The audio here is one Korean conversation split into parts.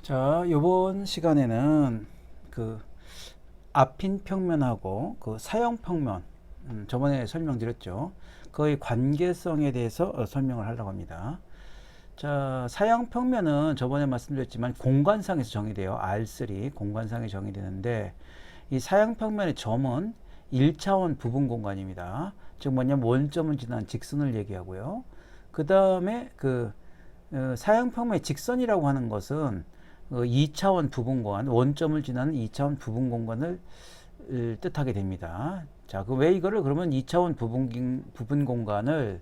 자, 요번 시간에는 그 앞인 평면하고 그 사형 평면, 저번에 설명드렸죠. 거의 관계성에 대해서 설명을 하려고 합니다. 자, 사형 평면은 저번에 말씀드렸지만 공간상에서 정의돼요. R3 공간상에 정의되는데, 이 사형 평면의 점은 1차원 부분 공간입니다. 즉 뭐냐면 원점을 지난 직선을 얘기하고요. 그 다음에 사형 평면의 직선이라고 하는 것은 2차원 부분 공간, 원점을 지나는 2차원 부분 공간을 뜻하게 됩니다. 자, 왜 이거를 그러면 2차원 부분 공간을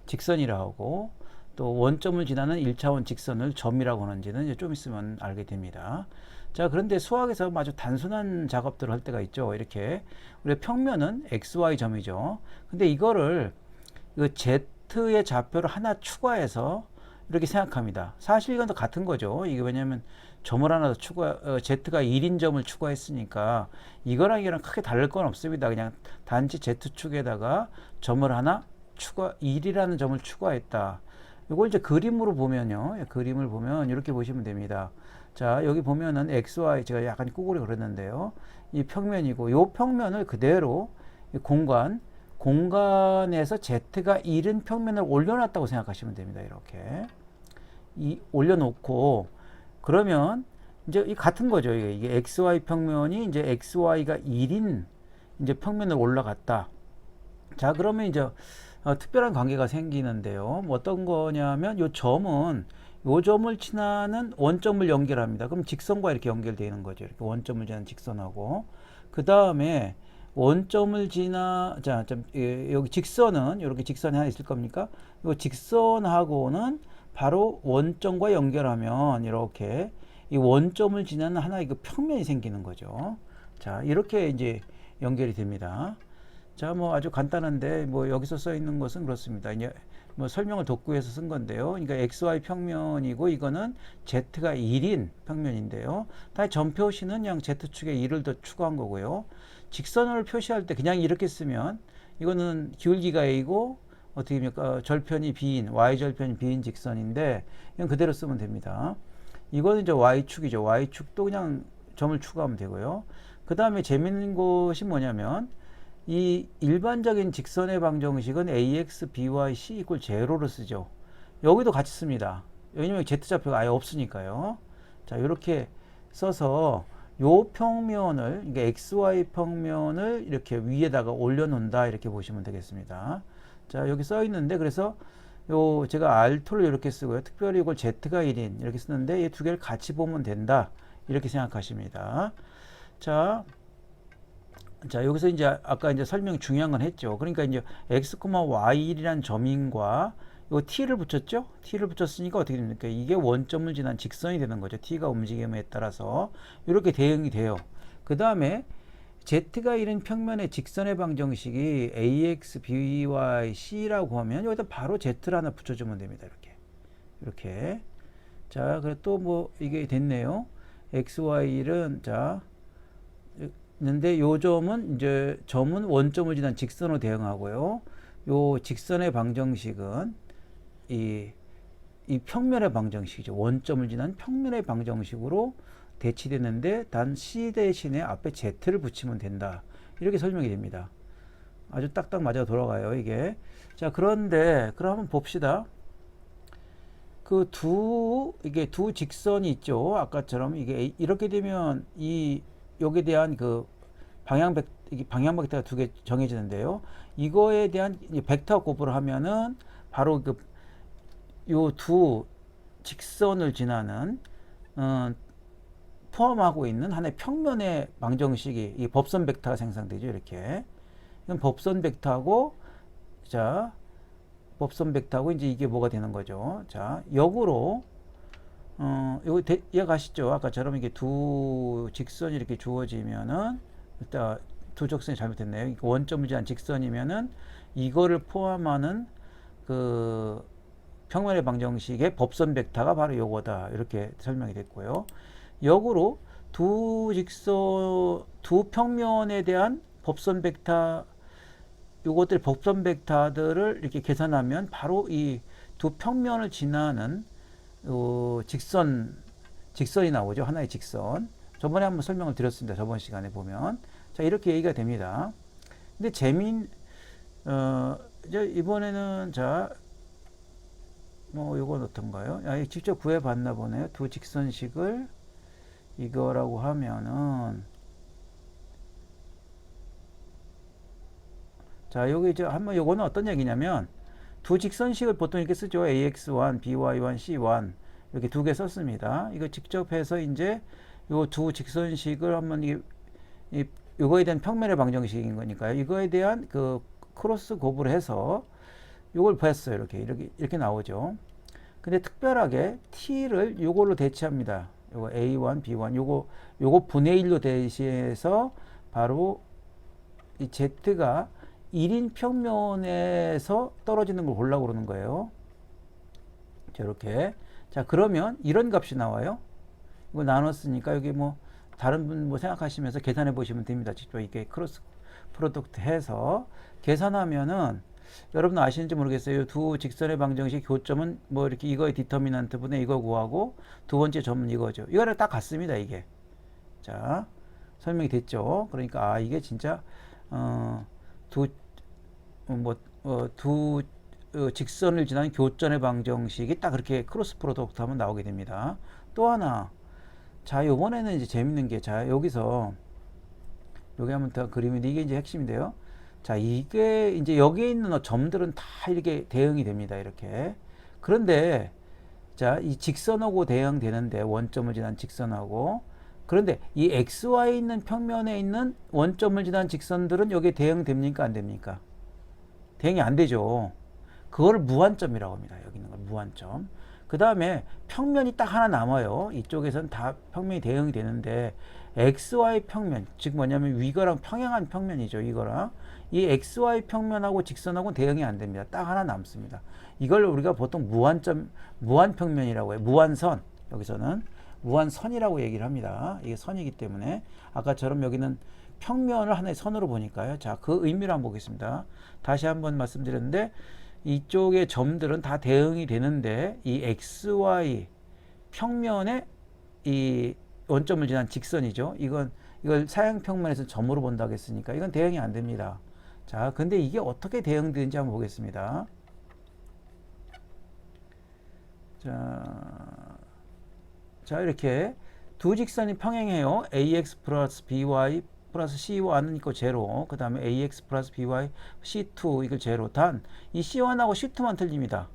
직선이라 하고 또 원점을 지나는 1차원 직선을 점이라고 하는지는 이제 좀 있으면 알게 됩니다. 자, 그런데 수학에서 아주 단순한 작업들을 할 때가 있죠. 이렇게 우리 평면은 XY 점이죠. 근데 이거를 Z의 좌표를 하나 추가해서 이렇게 생각합니다. 사실 이건 다 같은 거죠. 이게 왜냐면 점을 하나 더 Z가 1인 점을 추가했으니까 이거랑 이거랑 크게 다를 건 없습니다. 그냥 단지 Z축에다가 점을 하나 1이라는 점을 추가했다. 이걸 이제 그림으로 보면요. 그림을 보면 이렇게 보시면 됩니다. 자, 여기 보면은 XY 제가 약간 꾸꾸리 그렸는데요. 이 평면이고 이 평면을 그대로 공간에서 Z가 1인 평면을 올려놨다고 생각하시면 됩니다. 이렇게 올려놓고 그러면 이제 이 같은 거죠. 이게 XY 평면이 이제 XY가 1인 이제 평면을 올라갔다. 자, 그러면 이제 특별한 관계가 생기는데요. 뭐 어떤 거냐면 요 점은 요 점을 지나는 원점을 연결합니다. 그럼 직선과 이렇게 연결되는 거죠. 이렇게 원점을 지나는 직선하고 그 다음에 원점을 지나 여기 직선은 이렇게 직선이 하나 있을 겁니까? 이 직선하고는 바로 원점과 연결하면 이렇게 이 원점을 지나는 하나의 그 평면이 생기는 거죠. 자, 이렇게 이제 연결이 됩니다. 자, 뭐 아주 간단한데 뭐 여기서 써 있는 것은 그렇습니다. 이제 뭐 설명을 돕기 위해서 쓴 건데요. 그러니까 XY 평면이고 이거는 Z가 1인 평면인데요. 다시 점 표시는 그냥 Z축에 1을 더 추가한 거고요. 직선을 표시할 때 그냥 이렇게 쓰면 이거는 기울기가 A고 어떻게 됩니까? 절편이 B인, Y절편이 B인 직선인데 그냥 그대로 쓰면 됩니다. 이거는 이제 Y축이죠. Y축도 그냥 점을 추가하면 되고요. 그 다음에 재밌는 것이 뭐냐면 이 일반적인 직선의 방정식은 ax, by, c 이퀄 제로를 쓰죠. 여기도 같이 씁니다. 왜냐면 z좌표가 아예 없으니까요. 자, 이렇게 써서 요 평면을, 그러니까 xy 평면을 이렇게 위에다가 올려놓는다 이렇게 보시면 되겠습니다. 자, 여기 써 있는데 그래서 요 제가 R2를 이렇게 쓰고요. 특별히 이걸 z가 1인 이렇게 쓰는데 이 두 개를 같이 보면 된다 이렇게 생각하십니다. 자, 여기서 이제 아까 이제 설명 중요한 건 했죠. 그러니까 이제 x, y1이란 점인과 요 t를 붙였죠. t를 붙였으니까 어떻게 됩니까? 이게 원점을 지난 직선이 되는 거죠. t가 움직임에 따라서 이렇게 대응이 돼요. 그 다음에 z가 이른 평면의 직선의 방정식이 ax, by, c라고 하면 여기다 바로 z를 하나 붙여주면 됩니다. 이렇게. 자, 그래 또 뭐 이게 됐네요. x, y는 자. 있는데 요 점은 이제 점은 원점을 지난 직선으로 대응하고요. 요 직선의 방정식은 이 평면의 방정식이죠. 원점을 지난 평면의 방정식으로 대치되는데 단 C 대신에 앞에 Z를 붙이면 된다. 이렇게 설명이 됩니다. 아주 딱딱 맞아 돌아가요, 이게. 자, 그런데 그럼 한번 봅시다. 이게 두 직선이 있죠. 아까처럼 이게 이렇게 되면 여기에 대한 방향 벡터가 두 개 정해지는데요. 이거에 대한 벡터 곱을 하면은 바로 요 두 직선을 지나는 포함하고 있는 하나의 평면의 방정식이 이 법선 벡터가 생성되죠. 이렇게. 이건 법선 벡터하고 자, 법선 벡터하고 이제 이게 뭐가 되는 거죠. 자, 역으로 이거 이해가시죠? 아까처럼 이게 두 직선이 이렇게 주어지면은 일단 두 직선이 잘못됐네요. 원점을 지난 직선이면은 이거를 포함하는 그 평면의 방정식의 법선 벡터가 바로 요거다. 이렇게 설명이 됐고요. 역으로 두 평면에 대한 법선 벡터 요것들 법선 벡터들을 이렇게 계산하면 바로 이 두 평면을 지나는 직선 직선이 나오죠. 하나의 직선. 저번에 한번 설명을 드렸습니다. 저번 시간에 보면. 자, 이렇게 얘기가 됩니다. 근데 이제 이번에는 자, 뭐 요건 어떤가요? 아, 직접 구해봤나 보네요. 두 직선식을 이거라고 하면은 자, 여기 이제 한번 요거는 어떤 얘기냐면 두 직선식을 보통 이렇게 쓰죠. AX1, BY1, C1 이렇게 두 개 썼습니다. 이거 직접 해서 이제 요 두 직선식을 한번 요거에 대한 평면의 방정식인 거니까요. 이거에 대한 그 크로스 곱을 해서 요걸 봤어요. 이렇게 나오죠. 근데 특별하게 t를 요걸로 대체합니다. 요거 A1, B1 요거 분의 1로 대시해서 바로 이 Z가 1인 평면에서 떨어지는 걸 보려고 그러는 거예요. 저렇게. 자, 그러면 이런 값이 나와요. 이거 나눴으니까 여기 뭐 다른 분 뭐 생각하시면서 계산해 보시면 됩니다. 직접 이렇게 크로스 프로덕트 해서 계산하면은 여러분 아시는지 모르겠어요. 두 직선의 방정식 교점은 뭐 이렇게 이거의 디터미넌트 분의 이거 구하고 두 번째 점은 이거죠. 이거랑 딱 같습니다. 이게. 자, 설명이 됐죠. 그러니까 이게 진짜 두 직선을 지난 교점의 방정식이 딱 그렇게 크로스 프로덕트 하면 나오게 됩니다. 또 하나. 자, 요번에는 이제 재밌는 게, 자, 여기서, 여기 한번 더 그리면 이게 이제 핵심인데요. 자, 이게 이제 여기에 있는 점들은 다 이렇게 대응이 됩니다. 이렇게. 그런데, 자, 이 직선하고 대응되는데, 원점을 지난 직선하고, 그런데 이 XY에 있는 평면에 있는 원점을 지난 직선들은 여기에 대응됩니까? 안 됩니까? 대응이 안 되죠. 그걸 무한점이라고 합니다. 여기 있는 걸 무한점. 그 다음에 평면이 딱 하나 남아요. 이쪽에서는 다 평면이 대응이 되는데 XY 평면, 즉 뭐냐면 위거랑 평행한 평면이죠. 이거랑 이 XY 평면하고 직선하고 대응이 안 됩니다. 딱 하나 남습니다. 이걸 우리가 보통 무한평면이라고 해요. 무한선. 여기서는 무한선이라고 얘기를 합니다. 이게 선이기 때문에 아까처럼 여기는 평면을 하나의 선으로 보니까요. 자, 그 의미를 한번 보겠습니다. 다시 한번 말씀드렸는데 이쪽의 점들은 다 대응이 되는데 이 XY 평면에 이 원점을 지난 직선이죠. 이걸 사형평면에서 점으로 본다고 했으니까 이건 대응이 안 됩니다. 자, 근데 이게 어떻게 대응되는지 한번 보겠습니다. 자, 이렇게 두 직선이 평행해요. AX 플러스 BY 플러스 C1은 있고 제로. 그 다음에 AX 플러스 BY C2 이걸 제로. 단 이 C1하고 C2만 틀립니다.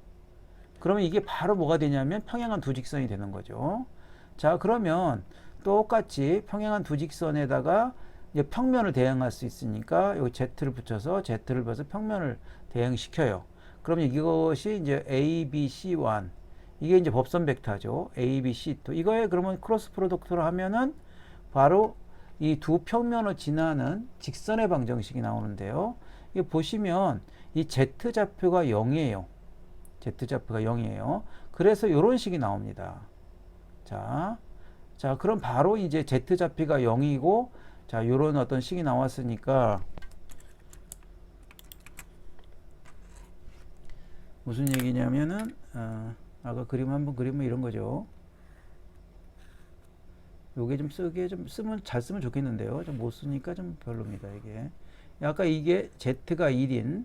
그러면 이게 바로 뭐가 되냐면 평행한 두 직선이 되는 거죠. 자, 그러면 똑같이 평행한 두 직선에다가 이제 평면을 대응할 수 있으니까 여기 Z를 붙여서 Z를 봐서 평면을 대응시켜요. 그러면 이것이 이제 ABC1 이게 이제 법선 벡터죠. ABC2 이거에 그러면 크로스 프로덕트로 하면은 바로 이 두 평면을 지나는 직선의 방정식이 나오는데요. 이게 보시면 이 Z좌표가 0이에요. Z좌표가 0이에요. 그래서 이런 식이 나옵니다. 자, 그럼 바로 이제 Z좌표가 0이고, 자, 이런 어떤 식이 나왔으니까, 무슨 얘기냐면은, 아까 그림 한번 그리면 이런 거죠. 요게 좀 잘 쓰면 좋겠는데요. 좀 못 쓰니까 좀 별로입니다, 이게. 아까 이게 Z가 1인,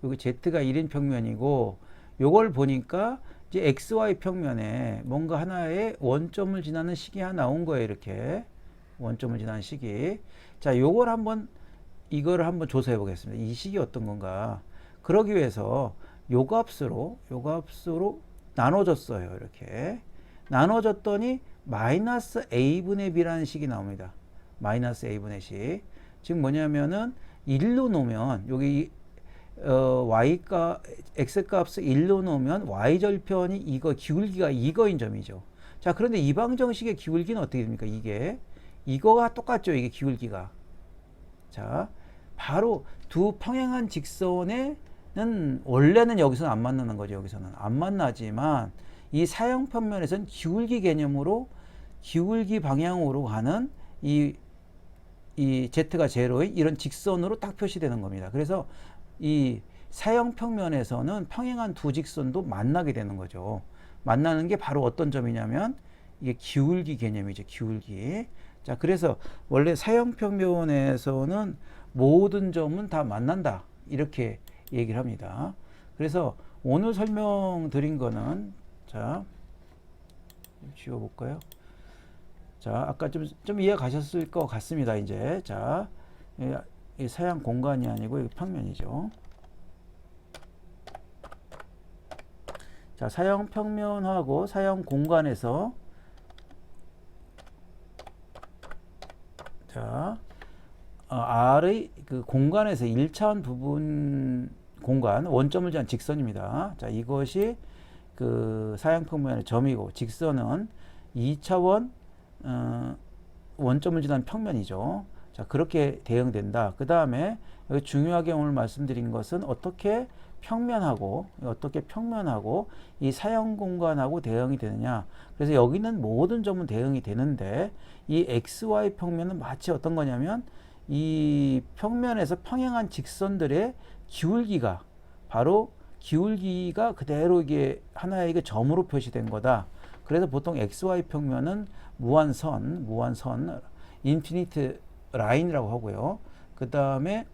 여기 Z가 1인 평면이고, 요걸 보니까 이제 XY 평면에 뭔가 하나의 원점을 지나는 식이 하나 나온 거예요, 이렇게. 원점을 지나는 식이. 자, 이거를 한번 조사해 보겠습니다. 이 식이 어떤 건가. 그러기 위해서 요 값으로 나눠줬어요, 이렇게. 나눠줬더니 마이너스 a분의 b라는 식이 나옵니다. 마이너스 a분의 식. 즉 뭐냐면은 1로 놓으면 여기 x값을 1로 놓으면 y절편이 이거 기울기가 이거인 점이죠. 자, 그런데 이 방정식의 기울기는 어떻게 됩니까? 이거가 똑같죠. 이게 기울기가. 자, 바로 두 평행한 직선에는 원래는 여기서는 안 만나는 거죠. 여기서는 안 만나지만 이 사형평면에서는 기울기 개념으로 기울기 방향으로 가는 이 z가 제로인 이런 직선으로 딱 표시되는 겁니다. 그래서 이 사형평면에서는 평행한 두 직선도 만나게 되는 거죠. 만나는 게 바로 어떤 점이냐면 이게 기울기 개념이죠. 기울기. 자, 그래서 원래 사형평면에서는 모든 점은 다 만난다. 이렇게 얘기를 합니다. 그래서 오늘 설명드린 거는, 자, 지워볼까요? 자, 아까 좀 이해 가셨을 것 같습니다. 이제. 자, 이 사양 공간이 아니고, 이 평면이죠. 자, 사형 평면하고 사형 공간에서, 자, R의 그 공간에서 1차원 부분 공간, 원점을 지한 직선입니다. 자, 이것이 그 사형 평면의 점이고, 직선은 2차원 원점을 지난 평면이죠. 자, 그렇게 대응된다. 그 다음에 여기 중요하게 오늘 말씀드린 것은 어떻게 평면하고 이 사형 공간하고 대응이 되느냐. 그래서 여기는 모든 점은 대응이 되는데 이 XY 평면은 마치 어떤 거냐면 이 평면에서 평행한 직선들의 기울기가 바로 기울기가 그대로 이게 하나의 이게 점으로 표시된 거다. 그래서 보통 XY 평면은 무한선, 인피니트 라인이라고 하고요. 그 다음에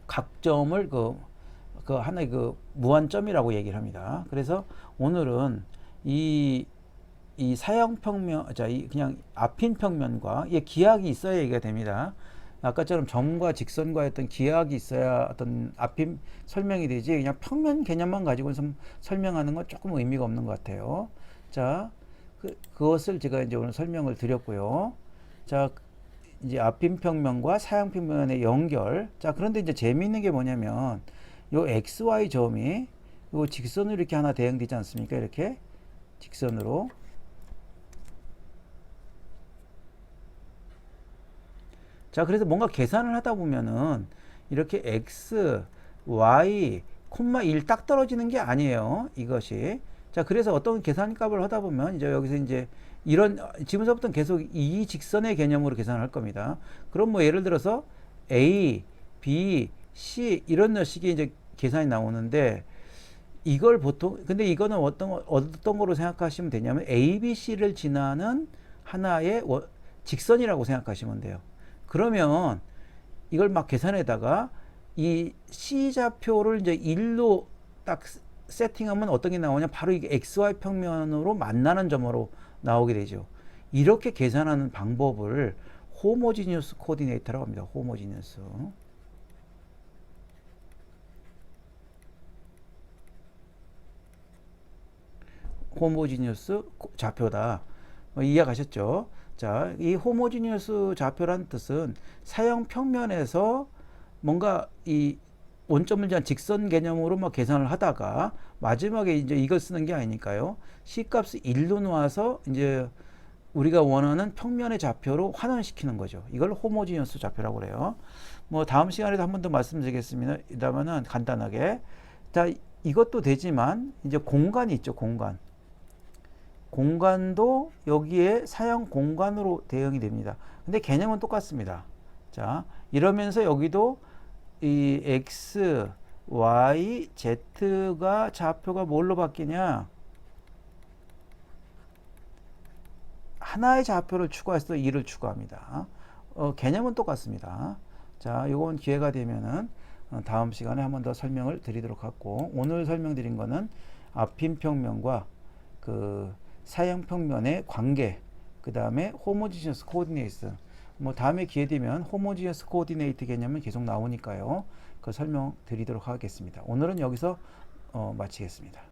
각점을 그 하나의 그 무한점이라고 얘기를 합니다. 그래서 오늘은 이 사형 평면, 자, 그냥 앞인 평면과 이 기하학이 있어야 얘기가 됩니다. 아까처럼 점과 직선과 어떤 기하학이 있어야 어떤 앞인 설명이 되지, 그냥 평면 개념만 가지고 설명하는 건 조금 의미가 없는 것 같아요. 자, 그것을 제가 이제 오늘 설명을 드렸고요. 자, 이제 앞인 평면과 사형 평면의 연결. 자, 그런데 이제 재미있는 게 뭐냐면 요 XY 점이 요 직선으로 이렇게 하나 대응되지 않습니까? 이렇게 직선으로. 자, 그래서 뭔가 계산을 하다 보면은 이렇게 X, Y, 콤마 1 딱 떨어지는 게 아니에요. 이것이. 자, 그래서 어떤 계산값을 하다 보면 이제 여기서 이제 이런 지금서부터는 계속 이 직선의 개념으로 계산을 할 겁니다. 그럼 뭐 예를 들어서 A, B, C 이런 식의 이제 계산이 나오는데 이걸 보통 근데 이거는 어떤 거로 생각하시면 되냐면 A, B, C를 지나는 하나의 직선이라고 생각하시면 돼요. 그러면 이걸 막 계산에다가 이 C 좌표를 이제 1로 딱 세팅하면 어떤 게 나오냐? 바로 이게 XY 평면으로 만나는 점으로 나오게 되죠. 이렇게 계산하는 방법을 호모지니어스 코디네이터라고 합니다. 호모지니어스. 호모지니어스 좌표다. 이해가셨죠? 자, 이 호모지니어스 좌표란 뜻은 사형 평면에서 뭔가 이 원점을 지한 직선 개념으로 막 계산을 하다가 마지막에 이제 이걸 쓰는 게 아니니까요. C값을 1로 놓아서 이제 우리가 원하는 평면의 좌표로 환원시키는 거죠. 이걸 호모지니어스 좌표라고 그래요. 뭐 다음 시간에도 한 번 더 말씀드리겠습니다. 이다음에는 간단하게. 자, 이것도 되지만 이제 공간이 있죠. 공간도 여기에 사형 공간으로 대응이 됩니다. 근데 개념은 똑같습니다. 자, 이러면서 여기도 이 X, Y, Z가 좌표가 뭘로 바뀌냐? 하나의 좌표를 추가해서 2를 추가합니다. 개념은 똑같습니다. 자, 이건 기회가 되면은 다음 시간에 한 번 더 설명을 드리도록 하고, 오늘 설명드린 거는 앞인 평면과 그 사형 평면의 관계, 그 다음에 호모지니어스 코디네이트. 뭐 다음에 기회 되면 호모지니어스 코디네이트 개념은 계속 나오니까요. 그 설명 드리도록 하겠습니다. 오늘은 여기서 마치겠습니다.